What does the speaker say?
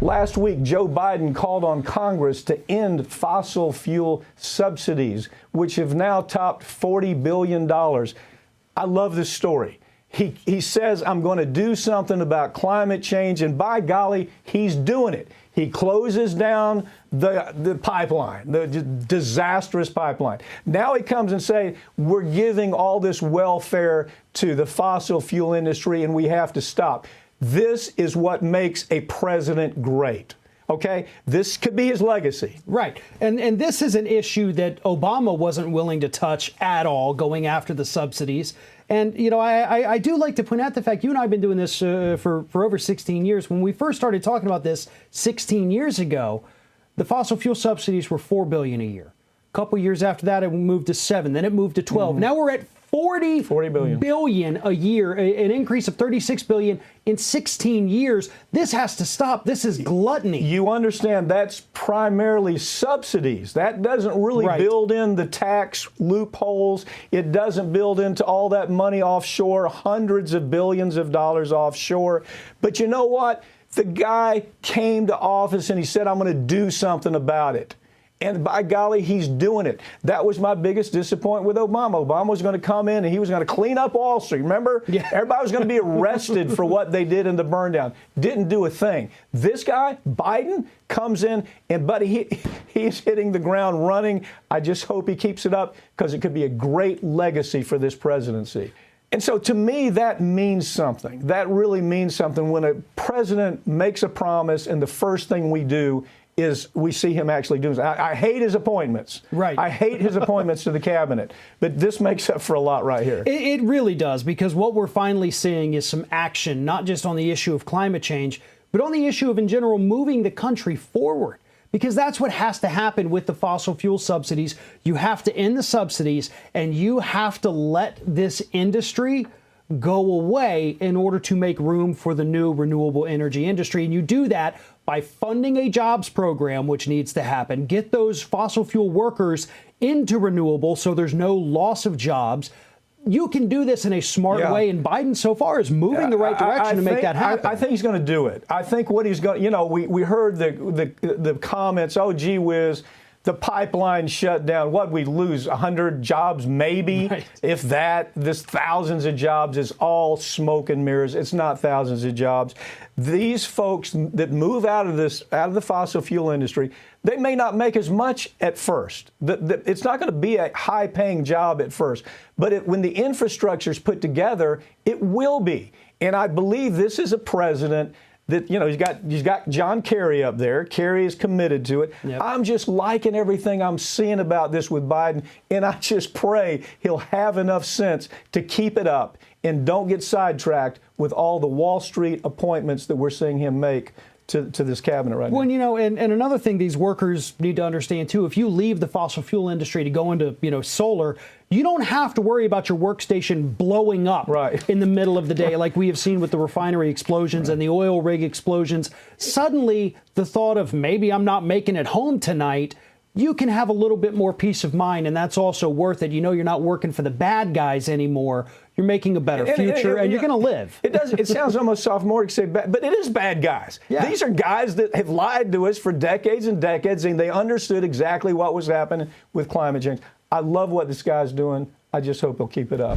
Last week, Joe Biden called on Congress to end fossil fuel subsidies, which have now topped $40 billion. I love this story. He says, I'm going to do something about climate change, and by golly, he's doing it. He closes down the pipeline, the disastrous pipeline. Now he comes and says, we're giving all this welfare to the fossil fuel industry, and we have to stop. This is what makes a president great. OK, this could be his legacy. Right. And this is an issue that Obama wasn't willing to touch at all, going after the subsidies. And, you know, I do like to point out the fact you and I have been doing this for over 16 years. When we first started talking about this 16 years ago, the fossil fuel subsidies were $4 billion a year. A couple years after that, it moved to 7. Then it moved to 12. Now we're at 40 billion a year, an increase of 36 billion in 16 years. This has to stop. This is gluttony. You understand that's primarily subsidies. That doesn't really build in the tax loopholes. It doesn't build into all that money offshore, hundreds of billions of dollars offshore. But you know what? The guy came to office and he said, I'm going to do something about it. And by golly, he's doing it. That was my biggest disappointment with Obama. Obama was going to come in and he was going to clean up Wall Street. Remember? Yeah. Everybody was going to be arrested for what they did in the burn down. Didn't do a thing. This guy, Biden, comes in and, buddy, he's hitting the ground running. I just hope he keeps it up because it could be a great legacy for this presidency. And so to me, that means something. That really means something when a president makes a promise and the first thing we do is we see him actually doing it. I hate his appointments. Right. I hate his appointments to the cabinet. But this makes up for a lot right here. It really does, because what we're finally seeing is some action, not just on the issue of climate change, but on the issue of, in general, moving the country forward. Because that's what has to happen with the fossil fuel subsidies. You have to end the subsidies, and you have to let this industry go away in order to make room for the new renewable energy industry. And you do that by funding a jobs program, which needs to happen. Get those fossil fuel workers into renewable so there's no loss of jobs. You can do this in a smart way, and Biden so far is moving the right direction to make that happen. I think he's going to do it. I think what he's going, you know, we heard the comments, oh, gee whiz, the pipeline shut down. What, we lose 100 jobs, maybe, if that. This thousands of jobs is all smoke and mirrors. It's not thousands of jobs. These folks that move out of the fossil fuel industry, they may not make as much at first. It's not going to be a high-paying job at first, but when the infrastructure is put together, it will be. And I believe this is a president that, you know, he's got John Kerry up there. Kerry is committed to it. Yep. I'm just liking everything I'm seeing about this with Biden, and I just pray he'll have enough sense to keep it up and don't get sidetracked with all the Wall Street appointments that we're seeing him make to this cabinet right now. Well, you know, and another thing these workers need to understand, too, if you leave the fossil fuel industry to go into, you know, solar, you don't have to worry about your workstation blowing up in the middle of the day like we have seen with the refinery explosions and the oil rig explosions. Suddenly, the thought of maybe I'm not making it home tonight, you can have a little bit more peace of mind, and that's also worth it. You know, you're not working for the bad guys anymore. You're making a better future, and you're going to live. It sounds almost sophomoric to say bad, but it is bad guys. Yeah. These are guys that have lied to us for decades and decades, and they understood exactly what was happening with climate change. I love what this guy's doing. I just hope he'll keep it up.